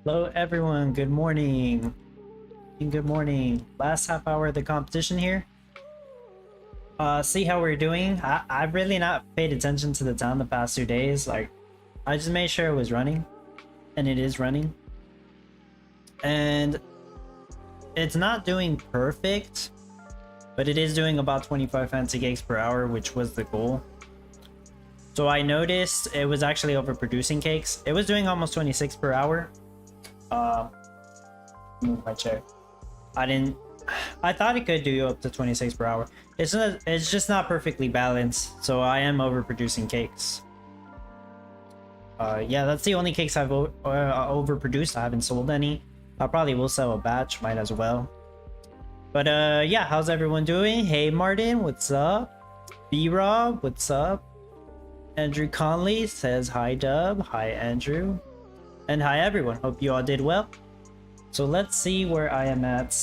Hello everyone, good morning. Good morning. Last half hour of the competition here. See how we're doing. I've really not paid attention to the town the past 2 days. Like, I just made sure it was running, and it is running. And it's not doing perfect, but it is doing about 25 fancy cakes per hour, which was the goal. So I noticed it was actually overproducing cakes. It was doing almost 26 per hour. Move my chair. I thought it could do up to 26 per hour. It's just not perfectly balanced, so I am overproducing cakes. Yeah, that's the only cakes I've overproduced. I haven't sold any. I probably will sell a batch, might as well. But yeah, how's everyone doing? Hey Martin, what's up? B-Rob, what's up? Andrew Conley says hi Dub, hi Andrew. And hi everyone, hope you all did well. So let's see where I am at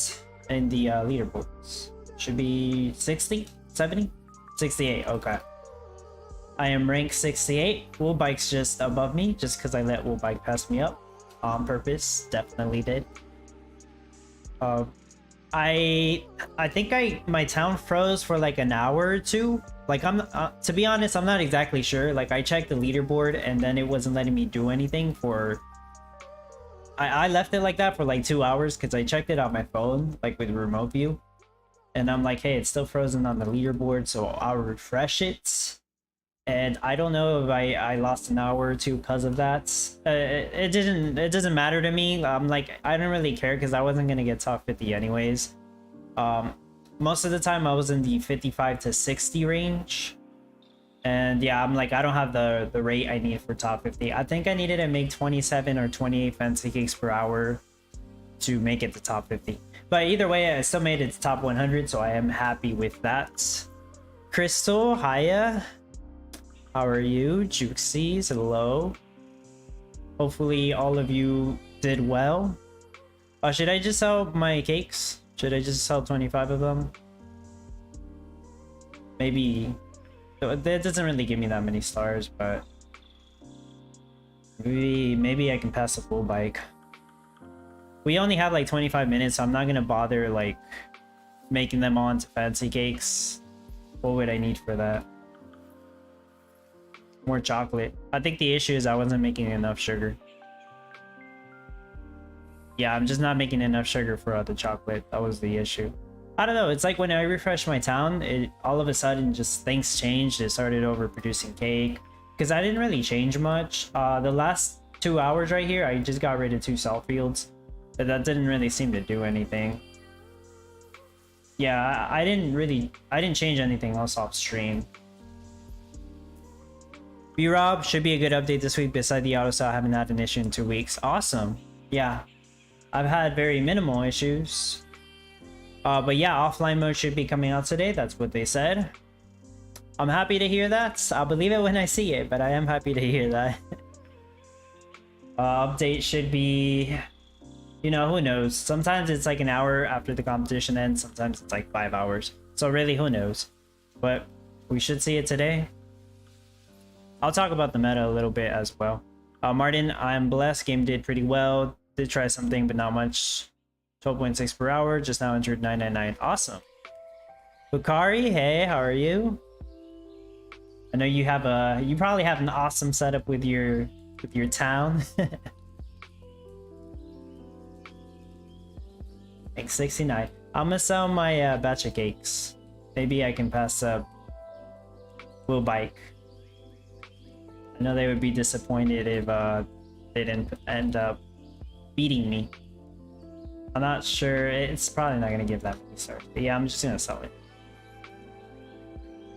in the leaderboards. Should be 60, 70, 68, okay. I am ranked 68. Wool Bike's just above me, just because I let Wool Bike pass me up on purpose. Definitely did. I think my town froze for like an hour or two. Like, I'm to be honest, I'm not exactly sure. Like, I checked the leaderboard and then it wasn't letting me do anything for... I left it like that for like 2 hours because I checked it on my phone, like with remote view. And I'm like, hey, it's still frozen on the leaderboard, so I'll refresh it. And I don't know if I lost an hour or two because of that. It doesn't matter to me. I'm like, I don't really care because I wasn't gonna get top 50 anyways. Most of the time I was in the 55 to 60 range. And yeah, I'm like, I don't have the rate I need for top 50. I think I needed to make 27 or 28 fancy cakes per hour to make it to top 50. But either way, I still made it to top 100, so I am happy with that. Crystal, hiya. How are you? Juxies, hello. Hopefully all of you did well. Should I just sell my cakes? Should I just sell 25 of them? Maybe... That doesn't really give me that many stars, but maybe I can pass the full bike. We only have like 25 minutes, so I'm not gonna bother like making them all into fancy cakes. What would I need for that? More chocolate. I think the issue is I wasn't making enough sugar. Yeah, I'm just not making enough sugar for the chocolate. That was the issue. I don't know, it's like when I refreshed my town, it all of a sudden just things changed. It started overproducing cake because I didn't really change much. The last 2 hours right here, I just got rid of 2 salt fields, but that didn't really seem to do anything. Yeah, I didn't change anything else off stream. B-Rob, should be a good update this week beside the auto style. I haven't had an issue in 2 weeks. Awesome. Yeah, I've had very minimal issues. But yeah, offline mode should be coming out today. That's what they said. I'm happy to hear that. I'll believe it when I see it, but I am happy to hear that. Update should be... You know, who knows? Sometimes it's like an hour after the competition ends. Sometimes it's like 5 hours. So really, who knows? But we should see it today. I'll talk about the meta a little bit as well. Martin, I'm blessed. Game did pretty well. Did try something, but not much. 12.6 per hour, just now entered 999. Awesome. Bukari, hey, how are you? I know you probably have an awesome setup with your town. Like 69. I'm gonna sell my batch of cakes. Maybe I can pass up Will Bike. I know they would be disappointed if they didn't end up beating me. I'm not sure. It's probably not gonna give that many stars. But yeah, I'm just gonna sell it.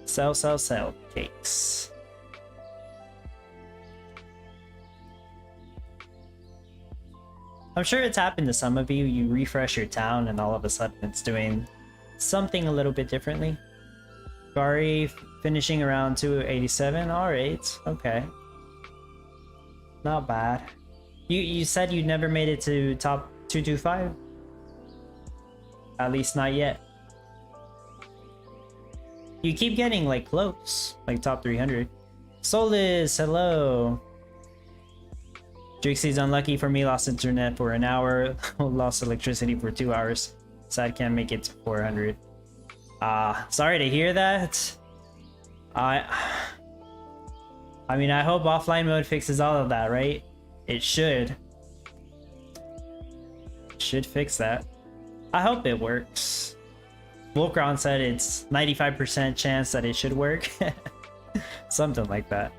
Sell cakes. I'm sure it's happened to some of you. You refresh your town and all of a sudden it's doing something a little bit differently. Gary finishing around 287. Alright, okay. Not bad. You said you never made it to top 225? At least not yet. You keep getting like close, like top 300. Solis, hello. Drixie's unlucky for me, lost internet for an hour, lost electricity for 2 hours. So I can't make it to 400. Sorry to hear that. I mean, I hope offline mode fixes all of that, right? It should. It should fix that. I hope it works. Volkron said it's 95% chance that it should work. Something like that.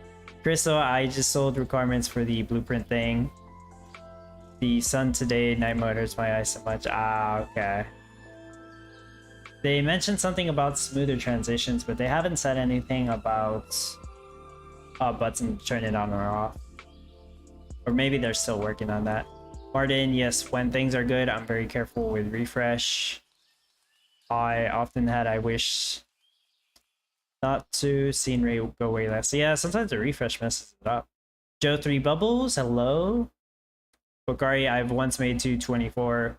Crystal, I just sold requirements for the blueprint thing. The sun today, night mode hurts my eyes so much. Okay. They mentioned something about smoother transitions, but they haven't said anything about a button to turn it on or off. Or maybe they're still working on that. Martin, yes, when things are good, I'm very careful with refresh. I often had I wish not to scene rate go way less. Yeah, sometimes the refresh messes it up. Joe 3 Bubbles, hello. Bokari, I've once made 224.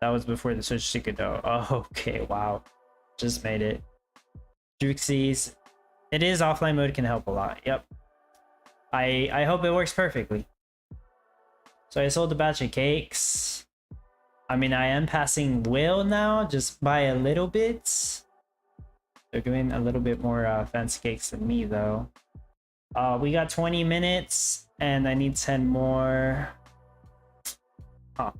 That was before the switch to Godot. Oh, okay, wow. Just made it. Drixie's. It is offline mode can help a lot. Yep. I hope it works perfectly. So I sold a batch of cakes. I mean, I am passing Will now, just by a little bit. They're doing a little bit more fancy cakes than me, though. We got 20 minutes, and I need 10 more. Huh.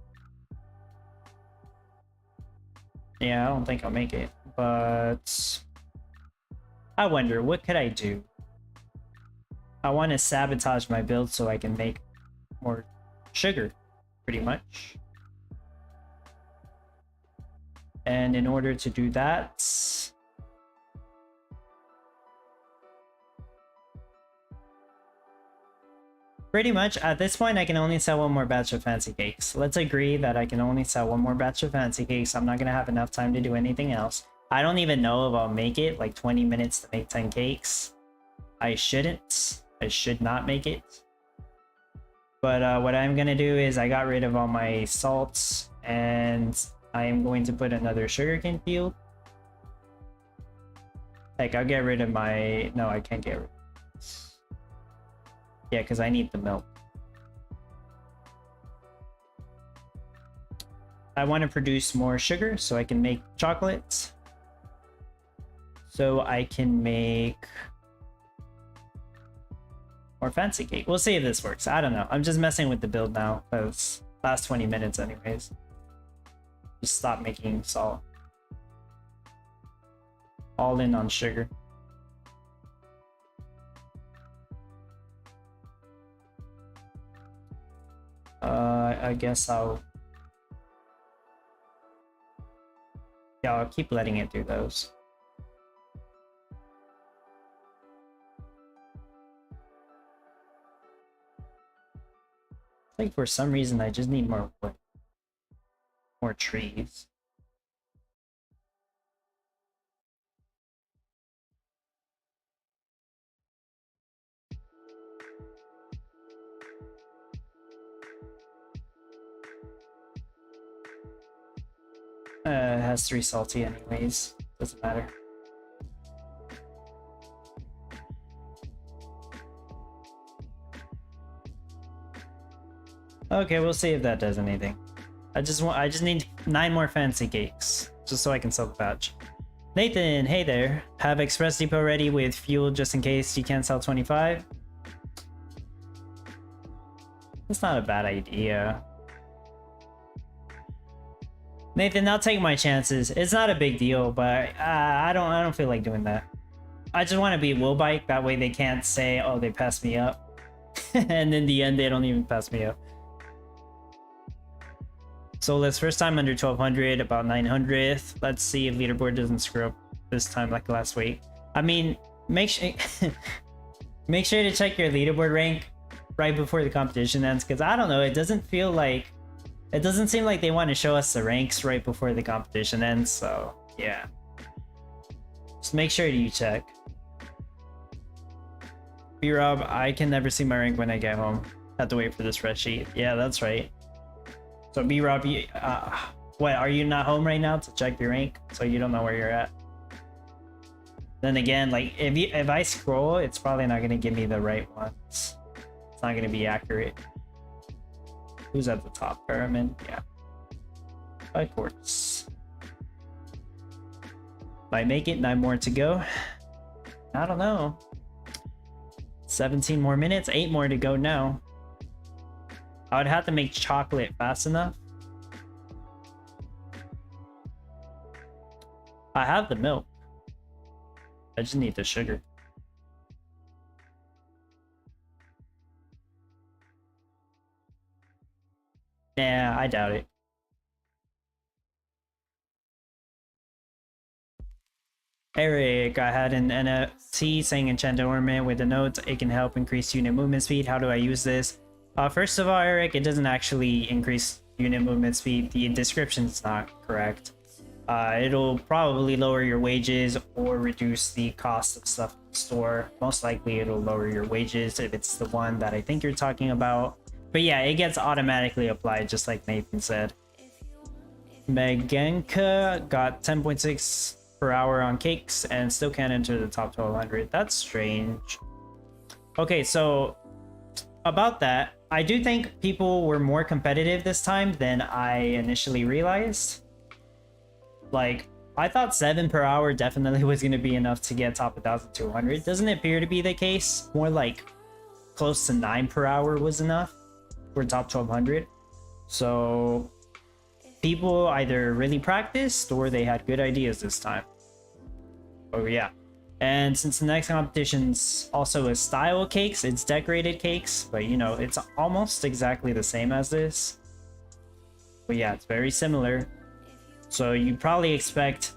Yeah, I don't think I'll make it, but I wonder, what could I do? I want to sabotage my build so I can make more sugar, pretty much. And in order to do that, pretty much at this point I can only sell one more batch of fancy cakes. Let's agree that I can only sell one more batch of fancy cakes. I'm not gonna have enough time to do anything else. I don't even know if I'll make it, like 20 minutes to make 10 cakes. I shouldn't. I should not make it. But what I'm gonna do is I got rid of all my salts, and I am going to put another sugarcane field. Heck, I'll get rid of my... No, I can't get rid of this. Yeah, because I need the milk. I want to produce more sugar so I can make chocolate. So I can make more fancy cake. We'll see if this works. I don't know. I'm just messing with the build now because last 20 minutes anyways. Just stop making salt. All in on sugar. I guess I'll keep letting it do those. I think for some reason I just need more wood. More trees. It has 3 salty anyways. Doesn't matter. Okay, we'll see if that does anything. I just need 9 more fancy cakes, just so I can sell the batch. Nathan, hey there. Have Express Depot ready with fuel just in case you can't sell 25? That's not a bad idea. Nathan, I'll take my chances. It's not a big deal, but I don't feel like doing that. I just want to be Will Bike, that way they can't say, oh, they passed me up. And in the end, they don't even pass me up. So let's first time under 1200, about 900th. Let's see if leaderboard doesn't screw up this time like last week. I mean, make sure to check your leaderboard rank right before the competition ends, because I don't know, it doesn't seem like they want to show us the ranks right before the competition ends, so yeah. Just make sure you check. B-Rob, I can never see my rank when I get home. Have to wait for this spreadsheet. Yeah, that's right. So B-Rob, what, are you not home right now to check your rank? So you don't know where you're at? Then again, like, if I scroll, it's probably not going to give me the right ones. It's not going to be accurate. Who's at the top? Pyramid? Yeah. By quartz. Might make it. 9 more to go. I don't know. 17 more minutes. 8 more to go now. I would have to make chocolate fast enough. I have the milk. I just need the sugar. Nah, I doubt it. Eric, I had an NFT saying enchanted ornament with the notes. It can help increase unit movement speed. How do I use this? First of all, Eric, it doesn't actually increase unit movement speed. The description's not correct. It'll probably lower your wages or reduce the cost of stuff in the store. Most likely it'll lower your wages if it's the one that I think you're talking about. But yeah, it gets automatically applied, just like Nathan said. Meganka got 10.6 per hour on cakes and still can't enter the top 1200. That's strange. Okay, so about that, I do think people were more competitive this time than I initially realized. Like, I thought 7 per hour definitely was going to be enough to get top 1200. Doesn't appear to be the case. More like close to 9 per hour was enough for top 1200. So people either really practiced or they had good ideas this time. Oh yeah. And since the next competition's also a style cakes, it's decorated cakes, but you know, it's almost exactly the same as this. But yeah, it's very similar. So you probably expect,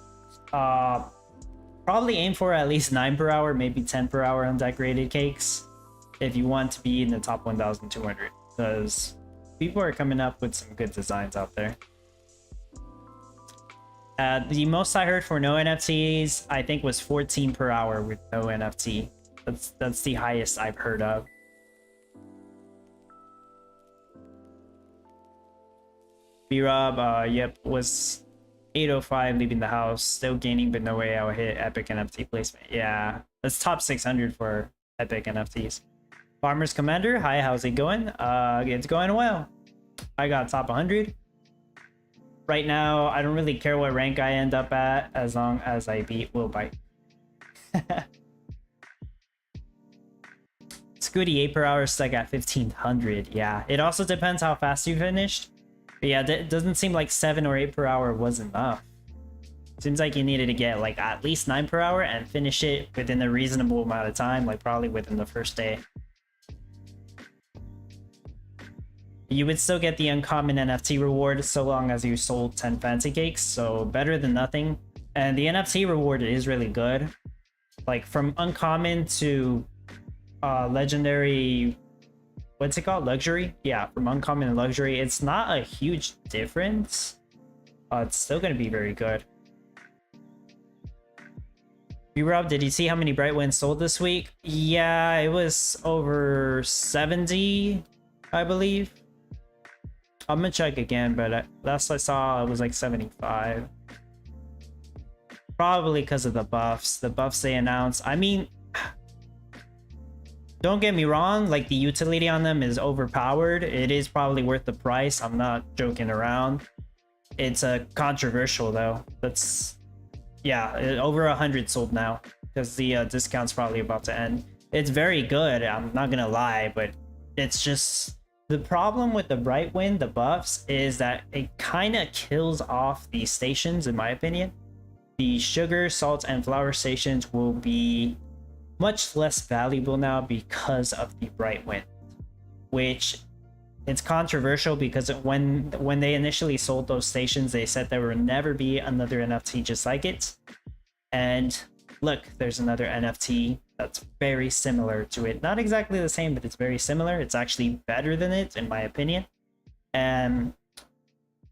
probably aim for at least 9 per hour, maybe 10 per hour on decorated cakes if you want to be in the top 1200, because people are coming up with some good designs out there. The most I heard for no NFTs, I think, was 14 per hour with no NFT. That's the highest I've heard of. B-Rob, yep, was 805 leaving the house, still gaining, but no way I would hit epic NFT placement. Yeah, that's top 600 for epic NFTs. Farmers Commander, hi, how's it going? It's going well. I got top 100. Right now, I don't really care what rank I end up at as long as I beat Will Bite. Scooty 8 per hour stuck at 1500. Yeah, it also depends how fast you finished. But yeah, it doesn't seem like 7 or 8 per hour was enough. Seems like you needed to get like at least 9 per hour and finish it within a reasonable amount of time, like probably within the first day. You would still get the uncommon NFT reward so long as you sold 10 fancy cakes, so better than nothing. And the NFT reward is really good. Like from uncommon to legendary, what's it called? Luxury? Yeah, from uncommon to luxury, it's not a huge difference. It's still going to be very good. B-Rob, did you see how many Bright Winds sold this week? Yeah, it was over 70, I believe. I'm gonna check again, but last I saw it was like 75. Probably because of the buffs they announced. I mean, don't get me wrong, like the utility on them is overpowered. It is probably worth the price. I'm not joking around. It's controversial though. That's, yeah, over 100 sold now because the discount's probably about to end. It's very good, I'm not gonna lie, but it's just, the problem with the Bright Wind, the buffs, is that it kind of kills off the stations, in my opinion. The sugar, salt, and flour stations will be much less valuable now because of the Bright Wind, which it's controversial because when they initially sold those stations, they said there would never be another NFT just like it. And look, there's another NFT that's very similar to it. Not exactly the same, but it's very similar. It's actually better than it, in my opinion. And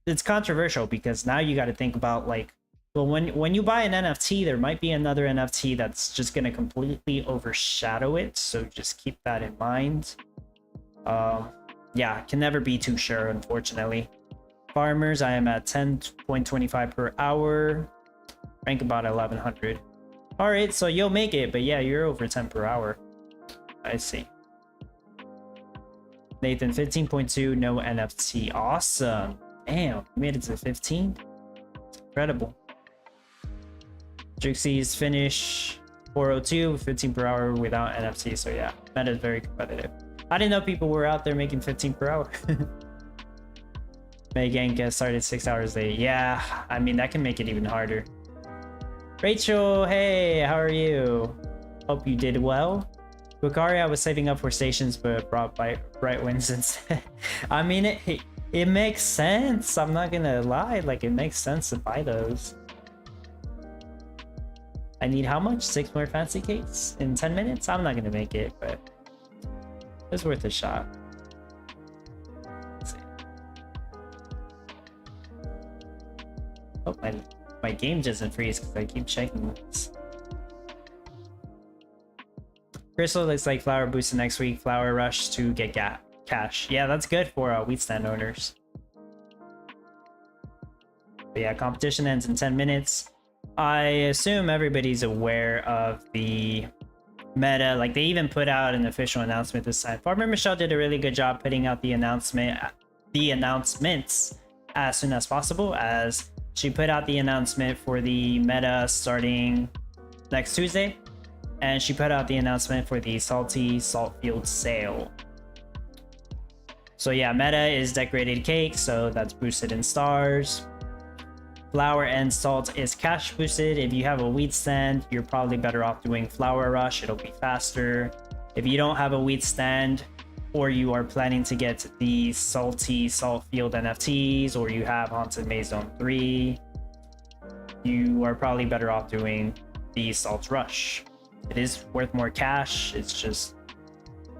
it's controversial because now you got to think about, like, well, when you buy an NFT, there might be another NFT that's just going to completely overshadow it. So just keep that in mind. Yeah, can never be too sure, unfortunately. Farmers, I am at 10.25 per hour. Rank about 1100. All right, so you'll make it, but yeah, you're over 10 per hour. I see. Nathan 15.2, no NFT. Awesome. Damn, we made it to 15. It's incredible. Drixie's finish 402, 15 per hour without NFT. So yeah, that is very competitive. I didn't know people were out there making 15 per hour. Megan gets started 6 hours late. Yeah, I mean, that can make it even harder. Rachel, hey, how are you? Hope you did well. Bukaria was saving up for stations, but brought by bright wins instead. I mean, it makes sense. I'm not gonna lie. Like, it makes sense to buy those. I need how much? 6 more fancy cakes in 10 minutes? I'm not gonna make it, but it's worth a shot. Let's see. Oh, my game doesn't freeze because I keep checking this. Crystal looks like Flower boosted next week. Flower rush to get cash. Yeah, that's good for wheat stand owners. But yeah, competition ends in 10 minutes. I assume everybody's aware of the meta. Like, they even put out an official announcement this time. Farmer Michelle did a really good job putting out the announcements as soon as possible, as she put out the announcement for the meta starting next Tuesday, and she put out the announcement for the Salty Saltfield sale. So yeah, meta is decorated cake, so that's boosted in stars. Flour and salt is cash boosted. If you have a wheat stand, you're probably better off doing flour rush. It'll be faster. If you don't have a wheat stand, or you are planning to get the Salty Saltfield NFTs, or you have Haunted Maze Zone 3, you are probably better off doing the Salt Rush. It is worth more cash. It's just,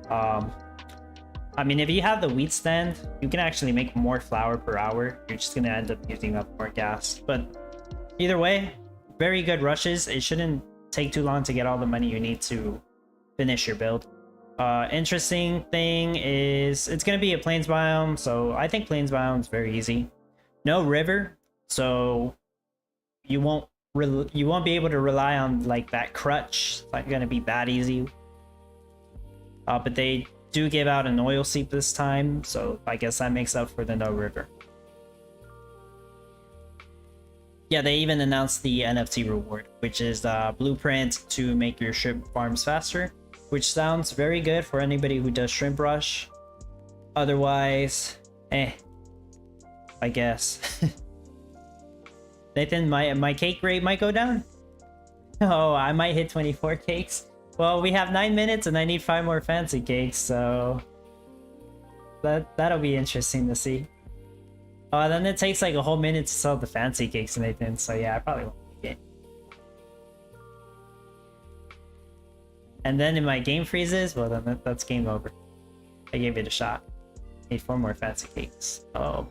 I mean, if you have the wheat stand, you can actually make more flour per hour. You're just gonna end up using up more gas. But either way, very good rushes. It shouldn't take too long to get all the money you need to finish your build. Interesting thing is it's gonna be a plains biome, so I think plains biome is very easy. No river, so you won't be able to rely on like that crutch. It's not gonna be that easy. But they do give out an oil seep this time, so I guess that makes up for the no river. Yeah, they even announced the NFT reward, which is the blueprint to make your shrimp farms faster, which sounds very good for anybody who does shrimp rush. Otherwise, I guess. Nathan, my cake rate might go down. Oh, I might hit 24 cakes. Well, we have 9 minutes and I need 5 more fancy cakes, so that'll be interesting to see. Then it takes like a whole minute to sell the fancy cakes, Nathan, so yeah, I probably won't make it. And then if my game freezes, well then that's game over. I gave it a shot. Need 4 more fancy cakes. Oh.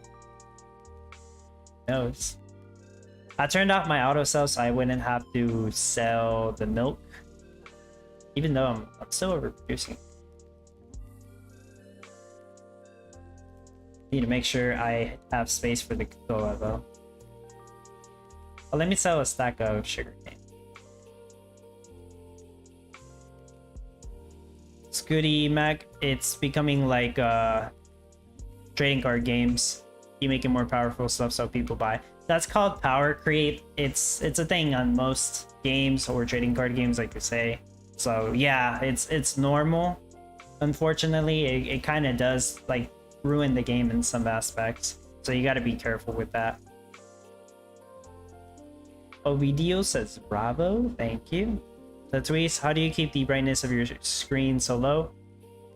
Knows. I turned off my auto sell so I wouldn't have to sell the milk. Even though I'm still overproducing. Need to make sure I have space for the Gala though. Well, let me sell a stack of sugarcane. Scooty Mac, it's becoming like trading card games. You make it more powerful stuff so people buy. That's called power create. It's a thing on most games or trading card games, like you say. So yeah, it's normal. Unfortunately, it kind of does like ruin the game in some aspects. So you got to be careful with that. Ovidio says bravo, thank you. Tatweez, how do you keep the brightness of your screen so low?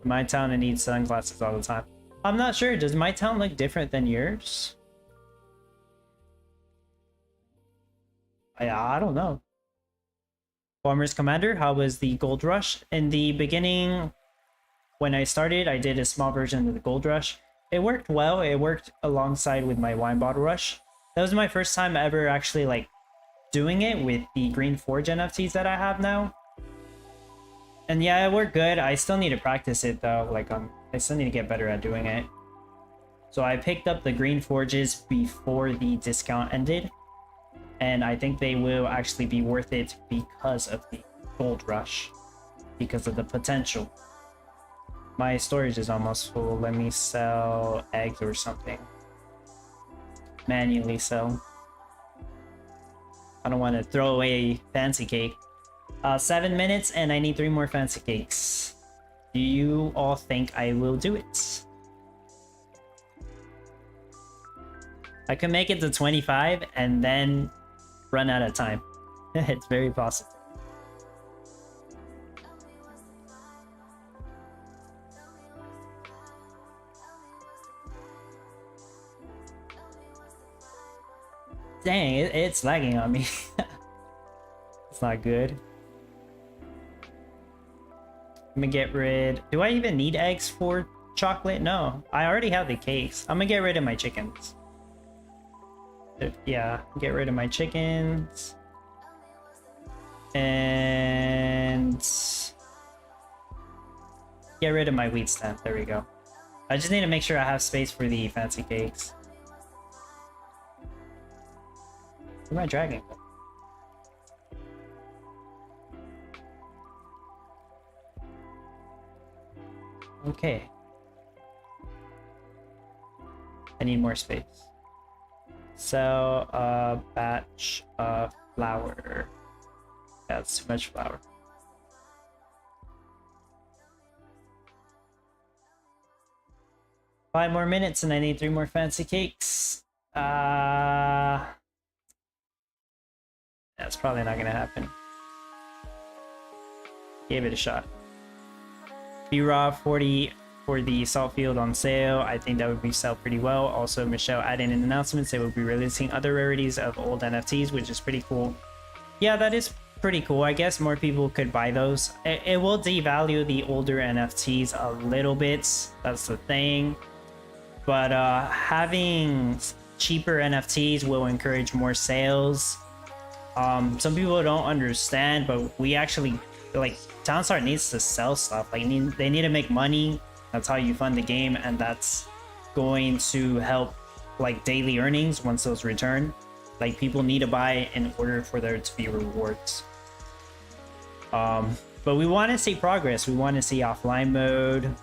In my town, I need sunglasses all the time. I'm not sure. Does my town look different than yours? I don't know. Farmers Commander, how was the Gold Rush? In the beginning, when I started, I did a small version of the Gold Rush. It worked well. It worked alongside with my Wine Bottle Rush. That was my first time ever actually like doing it with the Green Forge NFTs that I have now. And yeah, it worked good. I still need to practice it though. Like I still need to get better at doing it. So I picked up the Green Forges before the discount ended. And I think they will actually be worth it because of the Gold Rush. Because of the potential. My storage is almost full. Let me sell eggs or something. Manually sell. I don't want to throw away fancy cake. 7 minutes and I need 3 more fancy cakes. Do you all think I will do it? I can make it to 25 and then run out of time. It's very possible. Dang, it's lagging on me. It's not good. I'm gonna get rid... Do I even need eggs for chocolate? No, I already have the cakes. I'm gonna get rid of my chickens. Yeah, get rid of my chickens. And... get rid of my wheat stamp. There we go. I just need to make sure I have space for the fancy cakes. Where am I dragging? Okay. I need more space. So, a batch of flour. That's too much flour. Five more minutes and I need 3 more fancy cakes. That's probably not gonna happen. Gave it a shot. B-Raw 40 for the salt field on sale. I think that would be sell pretty well. Also, Michelle added an announcement. They will be releasing other rarities of old NFTs, which is pretty cool. Yeah, that is pretty cool. I guess more people could buy those. It will devalue the older NFTs a little bit. That's the thing. But having cheaper NFTs will encourage more sales. Some people don't understand, but we actually, like, Townstar needs to sell stuff. Like, they need to make money. That's how you fund the game, and that's going to help, like, daily earnings once those return. Like, people need to buy in order for there to be rewards. But we want to see progress. We want to see offline mode,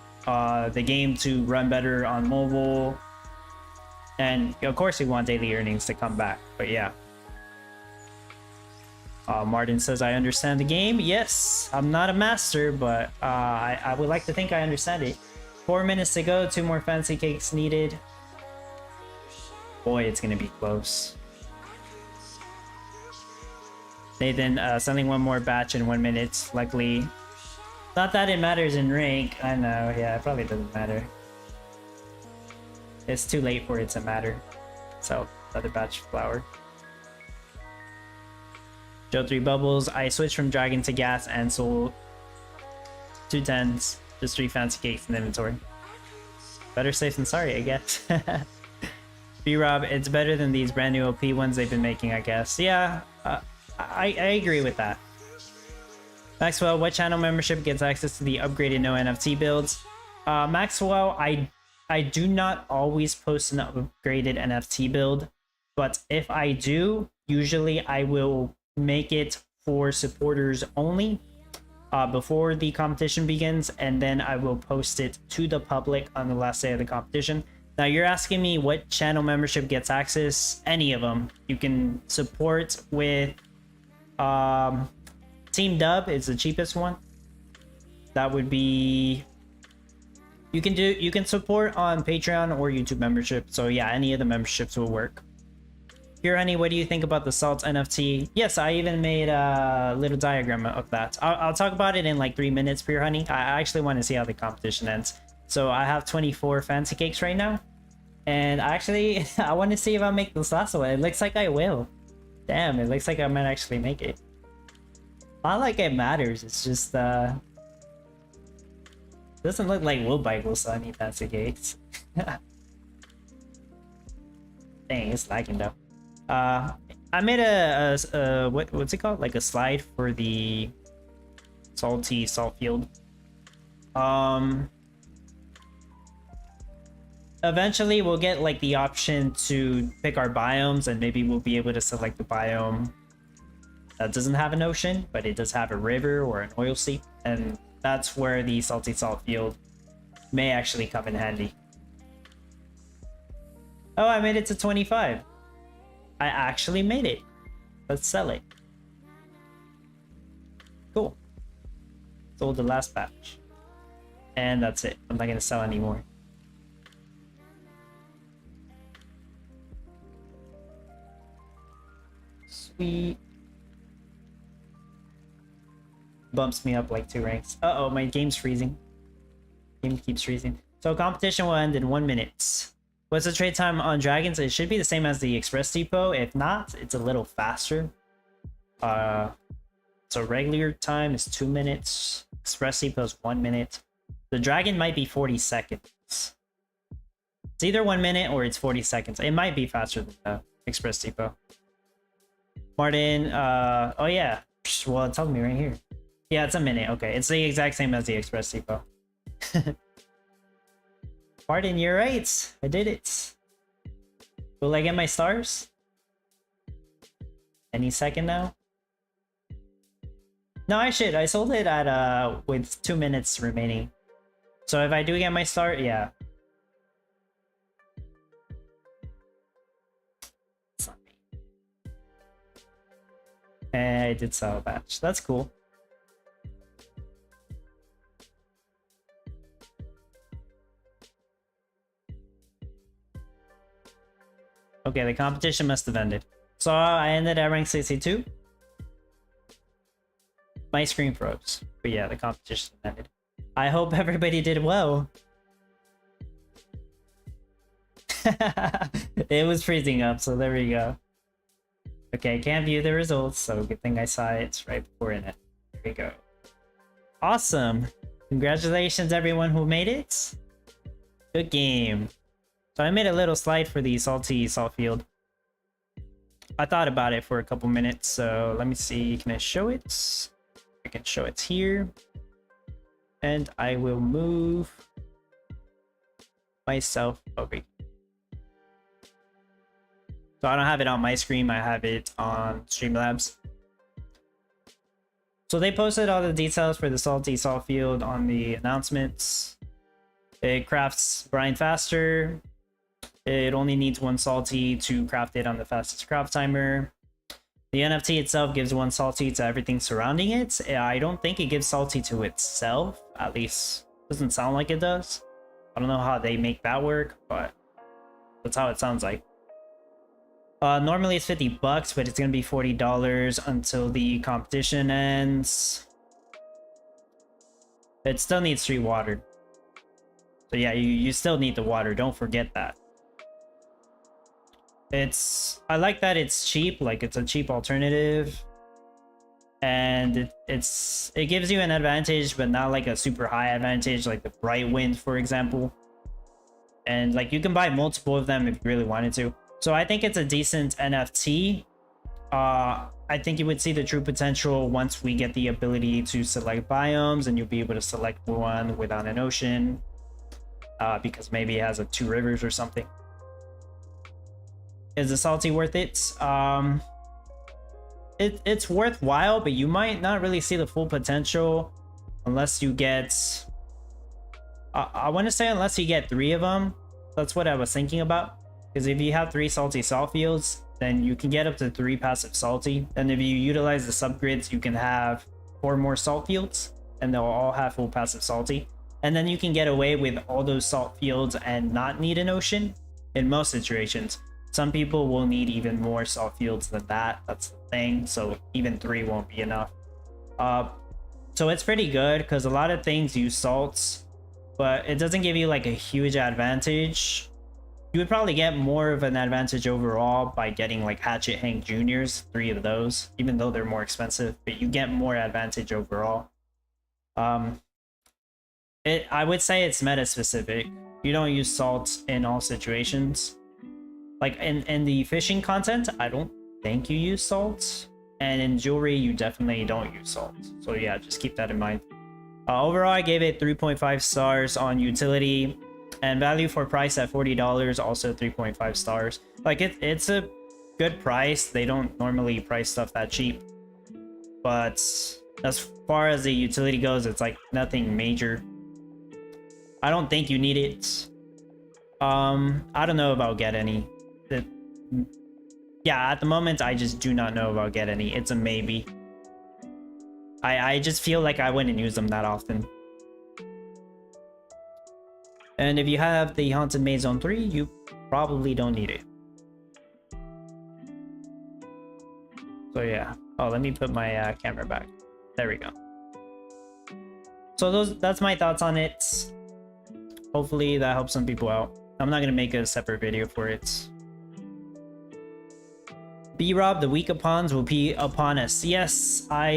the game to run better on mobile, and of course we want daily earnings to come back. But yeah. Martin says, I understand the game. Yes, I'm not a master, but I would like to think I understand it. 4 minutes to go, 2 more fancy cakes needed. Boy, it's gonna be close. Nathan, selling 1 more batch in 1 minute, luckily. Not that it matters in rank. I know, yeah, it probably doesn't matter. It's too late for it to matter. So, another batch of flour. Joe 3 bubbles. I switched from dragon to gas and sold 2 10s. Just 3 fancy cakes in inventory. Better safe than sorry, I guess. B-Rob, it's better than these brand new OP ones they've been making, I guess. Yeah, I agree with that. Maxwell, what channel membership gets access to the upgraded no NFT builds? Maxwell, I do not always post an upgraded NFT build, but if I do, usually I will make it for supporters only before the competition begins, and then I will post it to the public on the last day of the competition. Now you're asking me what channel membership gets access. Any of them. You can support with Team Dub is the cheapest one. That would be... You can support on Patreon or YouTube membership. So yeah, any of the memberships will work. Here, honey, what do you think about the salt NFT? Yes, I even made a little diagram of that. I'll talk about it in like 3 minutes, Pure Honey. I actually want to see how the competition ends. So I have 24 fancy cakes right now. And actually, I want to see if I make this last one. It looks like I will. Damn, it looks like I might actually make it. Not like it matters, it's just doesn't look like we'll bite will sell any fancy cakes. Dang, it's lagging though. I made a what's it called? Like a slide for the salty salt field. Eventually we'll get like the option to pick our biomes, and maybe we'll be able to select the biome that doesn't have an ocean, but it does have a river or an oil seep, and that's where the salty salt field may actually come in handy. Oh, I made it to 25. I actually made it. Let's sell it. Cool. Sold the last batch. And that's it. I'm not gonna sell anymore. Sweet. Bumps me up like 2 ranks. Uh-oh, my game's freezing. Game keeps freezing. So competition will end in 1 minute. What's the trade time on dragons? It should be the same as the Express Depot. If not, it's a little faster. So regular time is 2 minutes. Express Depot is 1 minute. The dragon might be 40 seconds. It's either 1 minute or it's 40 seconds. It might be faster than the Express Depot. Martin, oh yeah. Well, it tells me right here. Yeah, it's a minute. Okay, it's the exact same as the Express Depot. Martin, you're right. I did it. Will I get my stars? Any second now? No, I should. I sold it at with 2 minutes remaining. So if I do get my start, yeah. It's not me. I did sell a batch. That's cool. Okay, the competition must have ended. So I ended at rank 62. My screen froze. But yeah, the competition ended. I hope everybody did well. It was freezing up, so there we go. Okay, can't view the results, so good thing I saw it right before it. There we go. Awesome. Congratulations everyone who made it. Good game. So I made a little slide for the salty salt field. I thought about it for a couple minutes, so let me see. Can I show it? I can show it here. And I will move myself over here. So I don't have it on my screen, I have it on Streamlabs. So they posted all the details for the salty salt field on the announcements. It crafts brine faster. It only needs 1 salty to craft it on the fastest craft timer. The NFT itself gives 1 salty to everything surrounding it. I don't think it gives salty to itself. At least, doesn't sound like it does. I don't know how they make that work, but that's how it sounds like. Normally it's $50, but it's gonna be $40 until the competition ends. It still needs 3 water. So yeah, you still need the water. Don't forget that. I like that it's cheap, like it's a cheap alternative, and it gives you an advantage, but not like a super high advantage like the bright wind, for example. And like you can buy multiple of them if you really wanted to. So I think it's a decent NFT. I think you would see the true potential once we get the ability to select biomes, and you'll be able to select one without an ocean, because maybe it has 2 rivers or something. Is the salty worth it? It's worthwhile, but you might not really see the full potential unless you get... I want to say unless you get 3 of them. That's what I was thinking about. Because if you have 3 salty salt fields, then you can get up to 3 passive salty. And if you utilize the subgrids, you can have 4 more salt fields, and they'll all have full passive salty. And then you can get away with all those salt fields and not need an ocean in most situations. Some people will need even more salt fields than that. That's the thing. So even 3 won't be enough. So it's pretty good because a lot of things use salts, but it doesn't give you like a huge advantage. You would probably get more of an advantage overall by getting like Hatchet Hank Juniors, 3 of those, even though they're more expensive, but you get more advantage overall. I would say it's meta specific. You don't use salt in all situations. Like in the fishing content, I don't think you use salt, and in jewelry you definitely don't use salt. So yeah, just keep that in mind. Overall, I gave it 3.5 stars on utility, and value for price at $40, also 3.5 stars. Like it's a good price. They don't normally price stuff that cheap, but as far as the utility goes, it's like nothing major. I don't think you need it. I don't know about get any. Yeah, at the moment, I just do not know about get any. It's a maybe. I just feel like I wouldn't use them that often. And if you have the Haunted Maze on 3, you probably don't need it. So yeah. Oh, let me put my camera back. There we go. So that's my thoughts on it. Hopefully that helps some people out. I'm not gonna make a separate video for it. B-Rob, the weak pawns will be upon us. Yes, I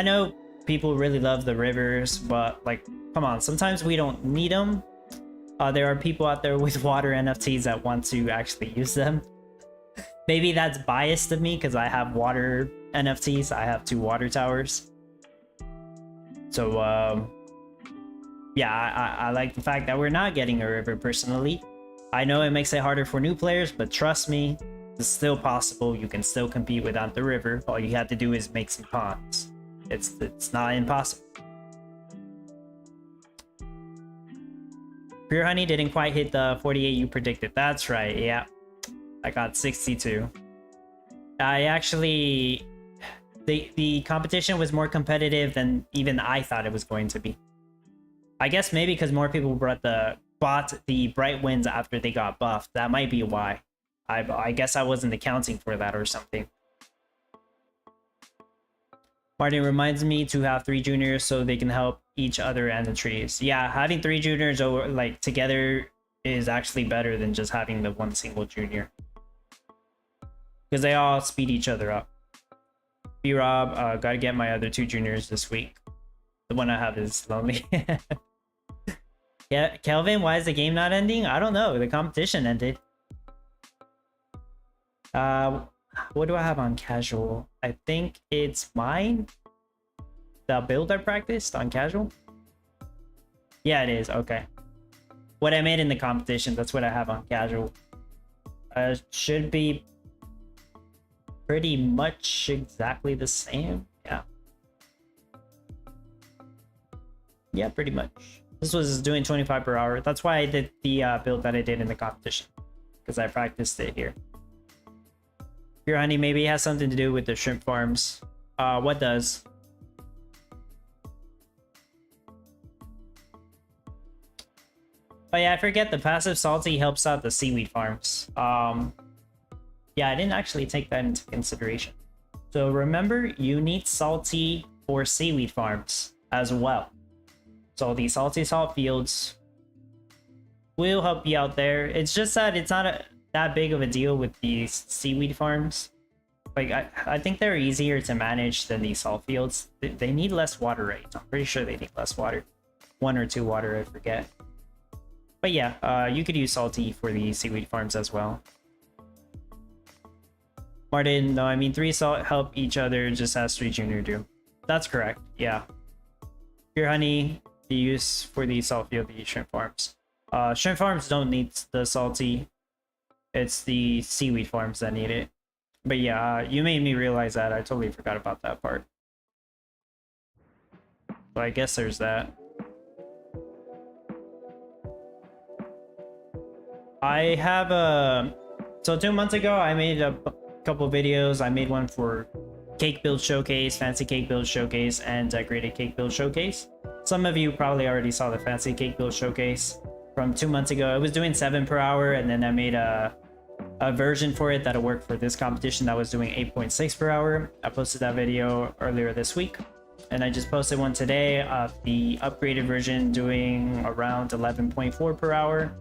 know people really love the rivers, but like, come on, sometimes we don't need them. There are people out there with water NFTs that want to actually use them. Maybe that's biased of me because I have water NFTs. I have 2 water towers. So, yeah, I like the fact that we're not getting a river personally. I know it makes it harder for new players, but trust me, it's still possible. You can still compete without the river. All you have to do is make some ponds. It's not impossible. Pure Honey didn't quite hit the 48 you predicted. That's right, yeah. I got 62. I actually... The competition was more competitive than even I thought it was going to be. I guess maybe because more people bought the Bright Winds after they got buffed. That might be why. I guess I wasn't accounting for that or something. Martin reminds me to have 3 juniors so they can help each other and the trees. Yeah, having 3 juniors over like together is actually better than just having the 1 single junior. Because they all speed each other up. B-Rob, gotta get my other 2 juniors this week. The one I have is lonely. Yeah, Kelvin, why is the game not ending? I don't know. The competition ended. What do I have on casual? I think it's mine. The build I practiced on casual. Yeah, it is. Okay. What I made in the competition, that's what I have on casual. Should be pretty much exactly the same. Yeah. Yeah, pretty much. This was doing 25 per hour. That's why I did the build that I did in the competition. Because I practiced it here. Pure Honey maybe has something to do with the shrimp farms. What does? Oh yeah, I forget the passive salty helps out the seaweed farms. Yeah, I didn't actually take that into consideration. So remember, you need salty for seaweed farms as well. So the salty salt fields will help you out there. It's just that it's not that big of a deal with these seaweed farms. Like, I think they're easier to manage than these salt fields. They need less water rates. I'm pretty sure they need less water. 1 or 2 water, I forget. But yeah, you could use salty for the seaweed farms as well. Martin, no, I mean 3 salt help each other just as 3 junior do. That's correct, yeah. Pure Honey, the use for the salt field, the shrimp farms. Shrimp farms don't need the salty. It's the seaweed farms that need it. But yeah, you made me realize that. I totally forgot about that part. So I guess there's that. I have a... So 2 months ago, I made a couple videos. I made one for Cake Build Showcase, Fancy Cake Build Showcase, and Decorated Cake Build Showcase. Some of you probably already saw the Fancy Cake Build Showcase from 2 months ago. It was doing 7 per hour, and then I made a version for it that'll work for this competition that was doing 8.6 per hour. I posted that video earlier this week, and I just posted one today of the upgraded version doing around 11.4 per hour.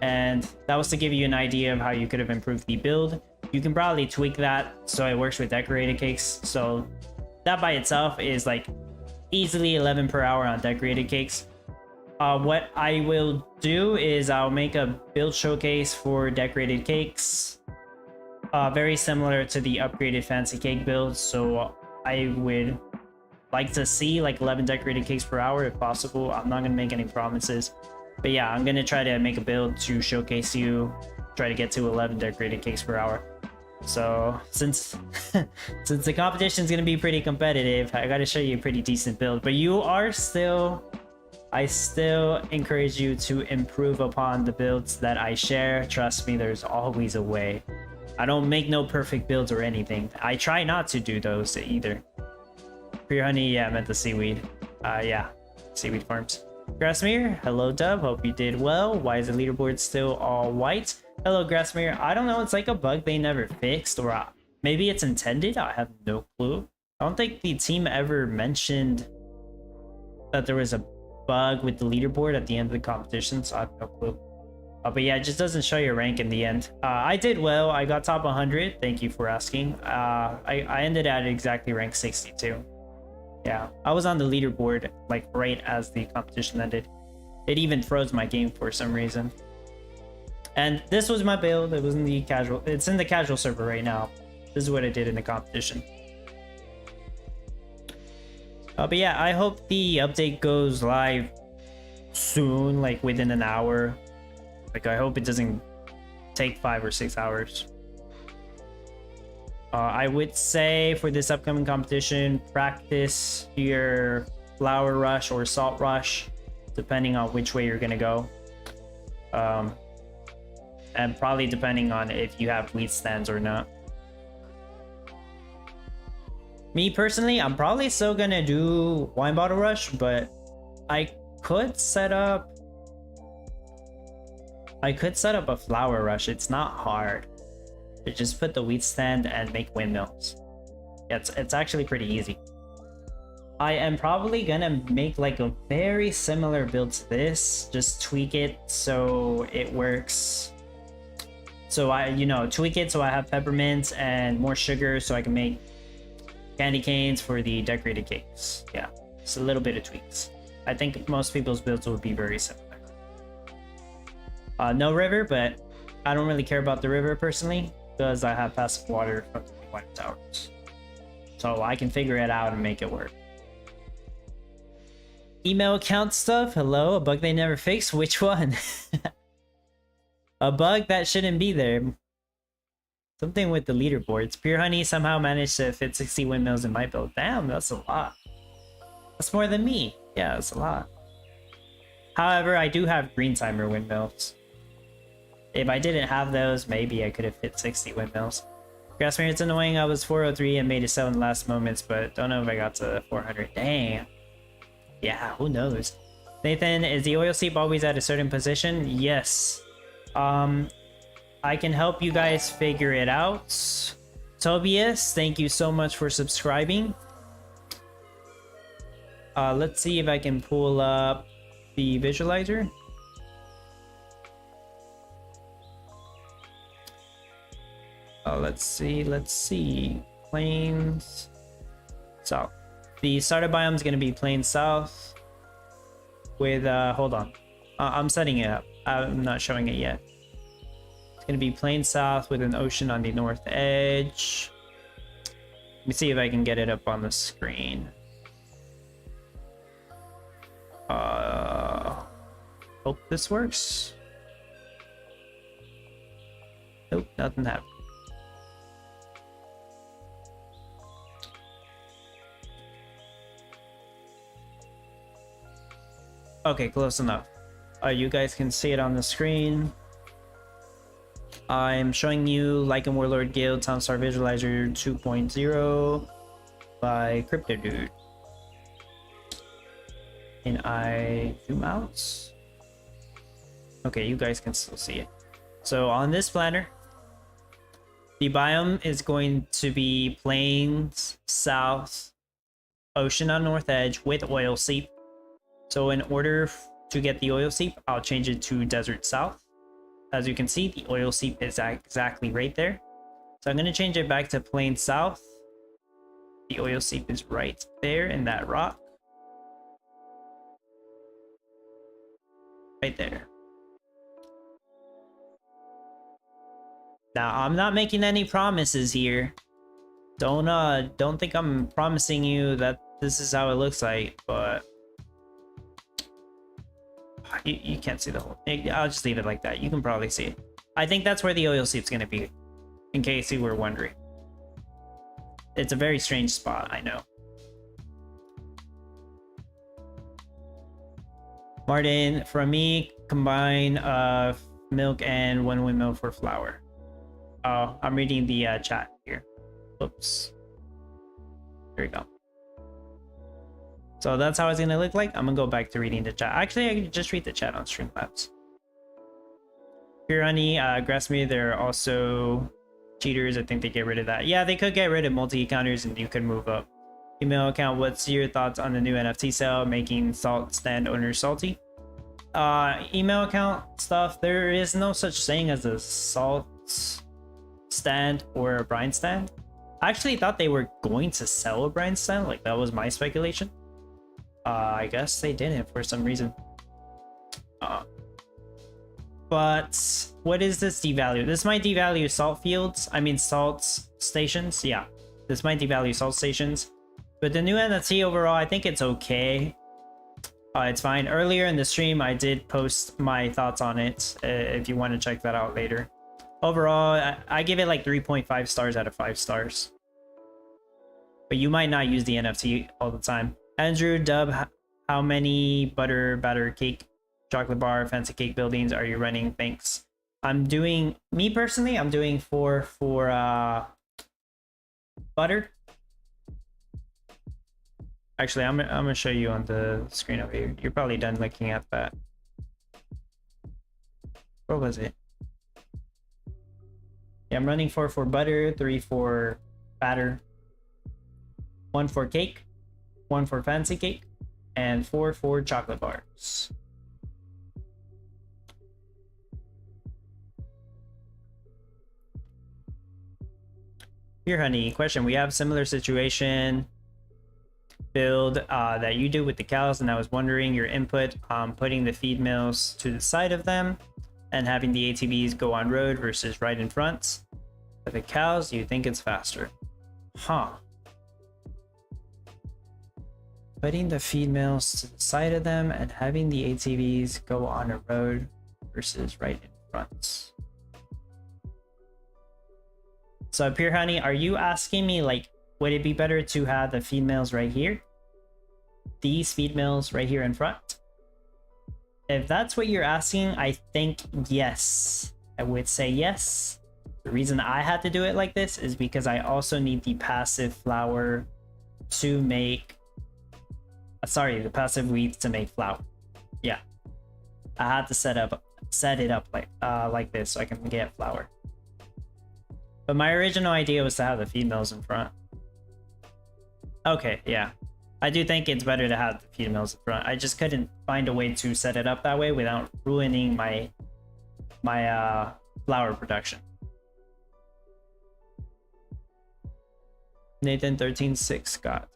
And that was to give you an idea of how you could have improved the build. You can probably tweak that so it works with decorated cakes. So that by itself is like easily 11 per hour on decorated cakes. What I will do is I'll make a build showcase for decorated cakes, very similar to the upgraded fancy cake build. So I would like to see like 11 decorated cakes per hour if possible. I'm not gonna make any promises, but yeah, I'm gonna try to make a build to showcase you, try to get to 11 decorated cakes per hour. So since since the competition is gonna be pretty competitive, I gotta show you a pretty decent build. But you are still I still encourage you to improve upon the builds that I share. Trust me, there's always a way. I don't make no perfect builds or anything. I try not to do those either. Pure honey, yeah, I meant the seaweed. Yeah, seaweed farms. Grassmere, hello Dub, hope you did well. Why is the leaderboard still all white? Hello Grassmere, I don't know, it's like a bug they never fixed, or maybe it's intended, I have no clue. I don't think the team ever mentioned that there was a bug with the leaderboard at the end of the competition, so I have no clue. But yeah, it just doesn't show your rank in the end. I did well, I got top 100, thank you for asking. I ended at exactly rank 62. Yeah, I was on the leaderboard like right as the competition ended. It even froze my game for some reason. And this was my build. It was in the casual. It's in the casual server right now. This is what I did in the competition. But yeah, I hope the update goes live soon, like within an hour. Like I hope it doesn't take 5 or 6 hours. I would say for this upcoming competition, practice your flower rush or salt rush, depending on which way you're gonna go. And probably depending on if you have wheat stands or not. Me personally, I'm probably still gonna do wine bottle rush, but I could set up a flower rush. It's not hard. You just put the wheat stand and make windmills. It's actually pretty easy. I am probably gonna make like a very similar build to this, just tweak it so it works. So I, tweak it so I have peppermints and more sugar so I can make candy canes for the decorated cakes. Yeah, just a little bit of tweaks. I think most people's builds will be very similar. No river, but I don't really care about the river personally because I have passive water from the water towers. So I can figure it out and make it work. Email account stuff, hello, a bug they never fixed, which one? A bug that shouldn't be there. Something with the leaderboards. Pure honey somehow managed to fit 60 windmills in my build. Damn, that's a lot. That's more than me. Yeah, that's a lot. However, I do have green timer windmills. If I didn't have those, maybe I could have fit 60 windmills. Grassmere, it's annoying. I was 403 and made a sell in the last moments, but don't know if I got to 400. Dang. Yeah, who knows? Nathan, is the oil seep always at a certain position? Yes. I can help you guys figure it out. Tobias, thank you so much for subscribing. Let's see if I can pull up the visualizer. Let's see. Plains south. The starter biome is going to be plains south with hold on. I'm setting it up. I'm not showing it yet. It's going to be plains south with an ocean on the north edge. Let me see if I can get it up on the screen. Hope this works. Nope, nothing happened. Okay, close enough. You guys can see it on the screen. I'm showing you Lycan Warlord Guild Townstar Visualizer 2.0 by Crypto Dude. Can I zoom out? Okay, you guys can still see it. So on this planner, the biome is going to be plains south, ocean on north edge with oil seep. So in order to get the oil seep, I'll change it to desert south. As you can see, the oil seep is exactly right there. So I'm going to change it back to plain south. The oil seep is right there in that rock. Right there. Now, I'm not making any promises here. Don't think I'm promising you that this is how it looks like, but you can't see the whole thing. I'll just leave it like that. You can probably see it. I think that's where the oil seep's going to be, in case you were wondering. It's a very strange spot, I know. Martin, from me, combine milk and one windmill for flour. Oh, I'm reading the chat here. Oops. There we go. So that's how it's gonna look like. I'm gonna go back to reading the chat. Actually, I can just read the chat on Streamlabs. Pure Honey, Grassmere, they're also cheaters. I think they get rid of that. Yeah, they could get rid of multi-counters and you could move up. Email account, what's your thoughts on the new NFT sale making salt stand owners salty? Email account stuff, there is no such thing as a salt stand or a brine stand. I actually thought they were going to sell a brine stand, like that was my speculation. I guess they didn't for some reason. But what is this devalue? This might devalue salt fields. I mean salt stations. Yeah, this might devalue salt stations. But the new NFT overall, I think it's okay. It's fine. Earlier in the stream, I did post my thoughts on it. If you want to check that out later. Overall, I give it like 3.5 stars out of 5 stars. But you might not use the NFT all the time. Andrew, Dub, how many batter cake, chocolate bar, fancy cake buildings are you running? Thanks. I'm doing, me personally, I'm doing 4 for butter. Actually, I'm gonna show you on the screen over here. You're probably done looking at that. What was it? Yeah, I'm running 4 for butter, 3 for batter, 1 for cake, 1 for fancy cake, and 4 for chocolate bars. Here, honey, question. We have similar situation build that you do with the cows, and I was wondering your input on putting the feed mills to the side of them and having the ATVs go on road versus right in front. For the cows, do you think it's faster? Huh. Putting the feed mills to the side of them and having the ATVs go on a road versus right in front. So Pure Honey, are you asking me like, would it be better to have the feed mills right here? These feed mills right here in front? If that's what you're asking, I think yes. I would say yes. The reason I had to do it like this is because I also need the passive flour to make... sorry, the passive weeds to make flour. Yeah. I had to set it up like this so I can get flour. But my original idea was to have the feed mills in front. Okay, yeah. I do think it's better to have the feed mills in front. I just couldn't find a way to set it up that way without ruining my flour production. Nathan 13.6 got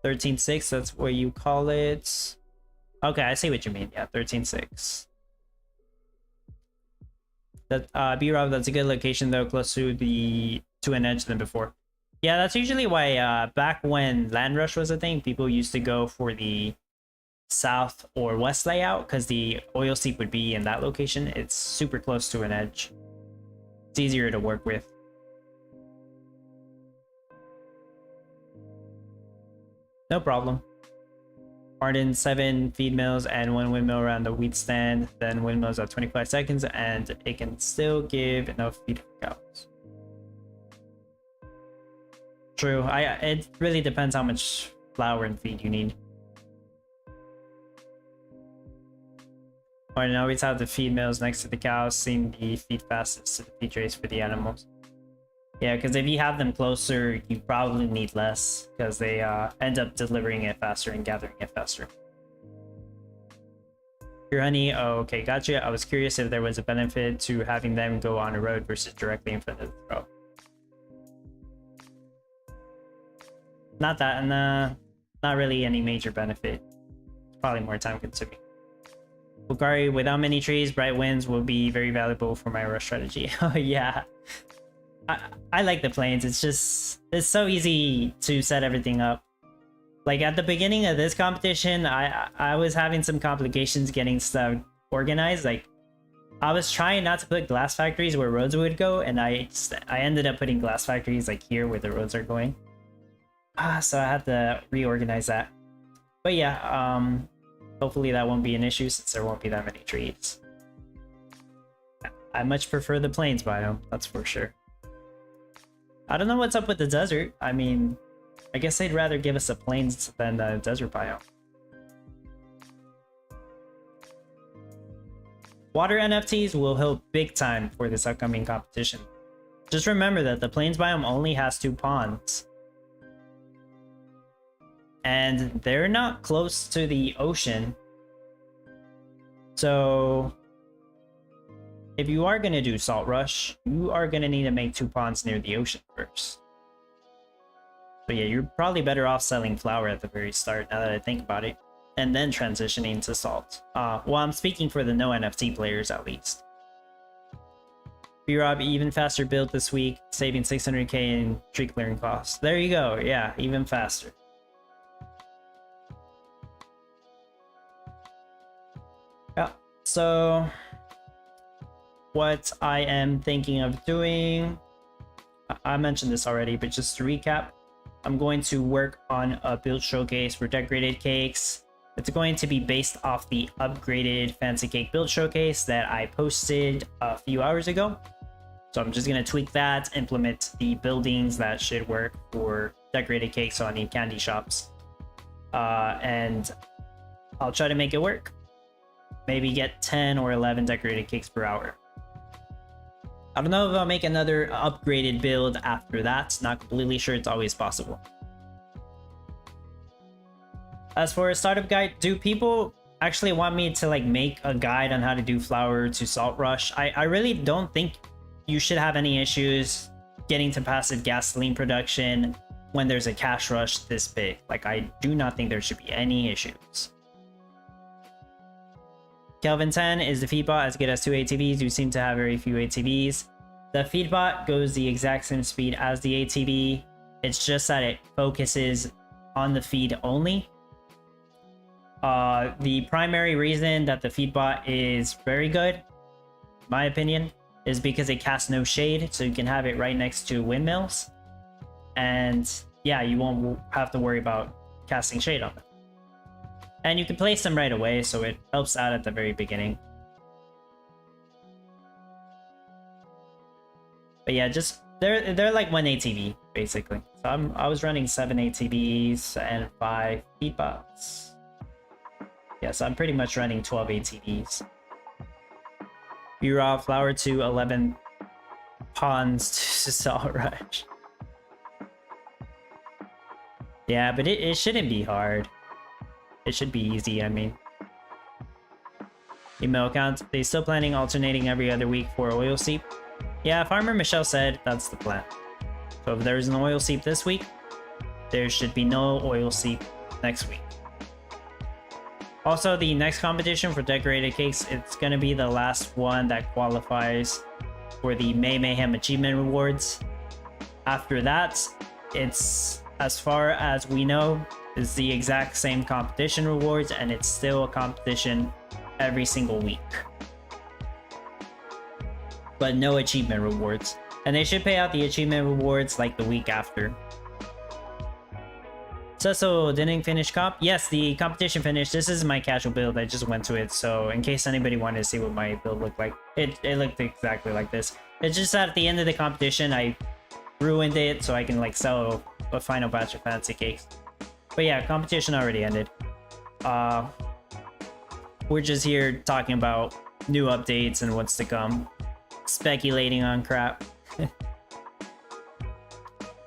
13.6, that's what you call it. Okay, I see what you mean. Yeah, 13.6. That B-Rob, that's a good location though, close to an edge than before. Yeah, that's usually why back when Land Rush was a thing, people used to go for the south or west layout because the oil seep would be in that location. It's super close to an edge. It's easier to work with. No problem. Martin, 7 feed mills and 1 windmill around the wheat stand, then windmills at 25 seconds, and it can still give enough feed for cows. True. It really depends how much flour and feed you need. Martin, always have the feed mills next to the cows, seem the feed fastest to the feed trays for the animals. Yeah, because if you have them closer, you probably need less because they end up delivering it faster and gathering it faster. Your honey, oh, okay, gotcha. I was curious if there was a benefit to having them go on a road versus directly in front of the throw. Not that, and not really any major benefit. It's probably more time consuming. Bulgari, without many trees, bright winds will be very valuable for my rush strategy. Oh yeah. I like the plains. It's so easy to set everything up. Like at the beginning of this competition, I was having some complications getting stuff organized. Like I was trying not to put glass factories where roads would go, and I ended up putting glass factories like here where the roads are going. So I had to reorganize that. But yeah, hopefully that won't be an issue since there won't be that many trees. I much prefer the plains biome, that's for sure. I don't know what's up with the desert. I mean, I guess they'd rather give us a plains than the desert biome. Water NFTs will help big time for this upcoming competition. Just remember that the plains biome only has 2 ponds. And they're not close to the ocean. So if you are going to do Salt Rush, you are going to need to make 2 ponds near the ocean first. But yeah, you're probably better off selling flour at the very start, now that I think about it, and then transitioning to salt. Well, I'm speaking for the no NFT players at least. B-Rob, even faster build this week, saving 600k in tree clearing costs. There you go, yeah, even faster. Yeah, so what I am thinking of doing, I mentioned this already, but just to recap, I'm going to work on a build showcase for decorated cakes. It's going to be based off the upgraded fancy cake build showcase that I posted a few hours ago. So I'm just going to tweak that, implement the buildings that should work for decorated cakes on the candy shops. And I'll try to make it work. Maybe get 10 or 11 decorated cakes per hour. I don't know if I'll make another upgraded build after that. Not completely sure, it's always possible. As for a startup guide, do people actually want me to like make a guide on how to do flour to salt rush? I really don't think you should have any issues getting to passive gasoline production when there's a cash rush this big. Like, I do not think there should be any issues. Kelvin 10 is the feedbot as good as 2 ATVs. You seem to have very few ATVs. The feedbot goes the exact same speed as the ATV. It's just that it focuses on the feed only. The primary reason that the feedbot is very good, my opinion, is because it casts no shade, so you can have it right next to windmills. And yeah, you won't have to worry about casting shade on them. And you can place them right away, so it helps out at the very beginning. But yeah, just they're like 1 ATV basically. So I was running 7 ATVs and 5 feedbots. Yeah, so I'm pretty much running 12 ATVs. B-Raw flour to 11 ponds to salt rush. Yeah, but it shouldn't be hard. It should be easy, I mean. Email accounts, they still planning alternating every other week for oil seep? Yeah, Farmer Michelle said that's the plan. So if there's an oil seep this week, there should be no oil seep next week. Also, the next competition for decorated cakes, it's going to be the last one that qualifies for the May Mayhem Achievement Rewards. After that, it's, as far as we know, is the exact same competition rewards, and it's still a competition every single week. But no achievement rewards. And they should pay out the achievement rewards like the week after. So didn't finish comp? Yes, the competition finished. This is my casual build. I just went to it, so in case anybody wanted to see what my build looked like, it looked exactly like this. It's just that at the end of the competition, I ruined it so I can like sell a final batch of fancy cakes. But yeah, competition already ended. We're just here talking about new updates and what's to come. Speculating on crap.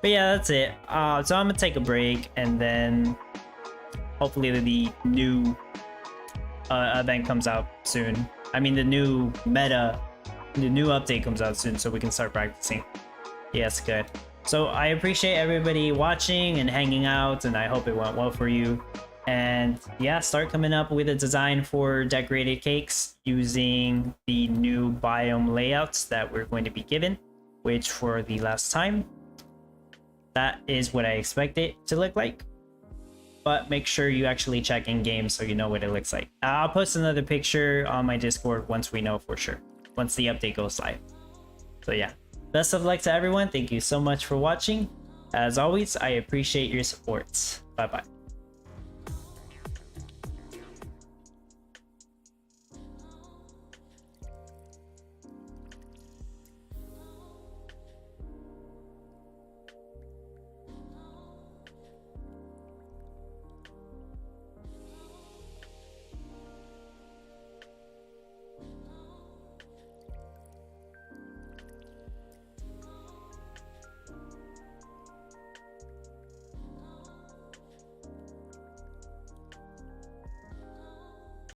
But yeah, that's it. So I'm gonna take a break, and then hopefully the new event comes out soon. I mean, the new meta, the new update comes out soon, so we can start practicing. Yes, good. So I appreciate everybody watching and hanging out, and I hope it went well for you. And yeah, start coming up with a design for decorated cakes using the new biome layouts that we're going to be given, which for the last time, that is what I expect it to look like. But make sure you actually check in game so you know what it looks like. I'll post another picture on my Discord once we know for sure, once the update goes live. So yeah, best of luck to everyone. Thank you so much for watching. As always, I appreciate your support. Bye bye.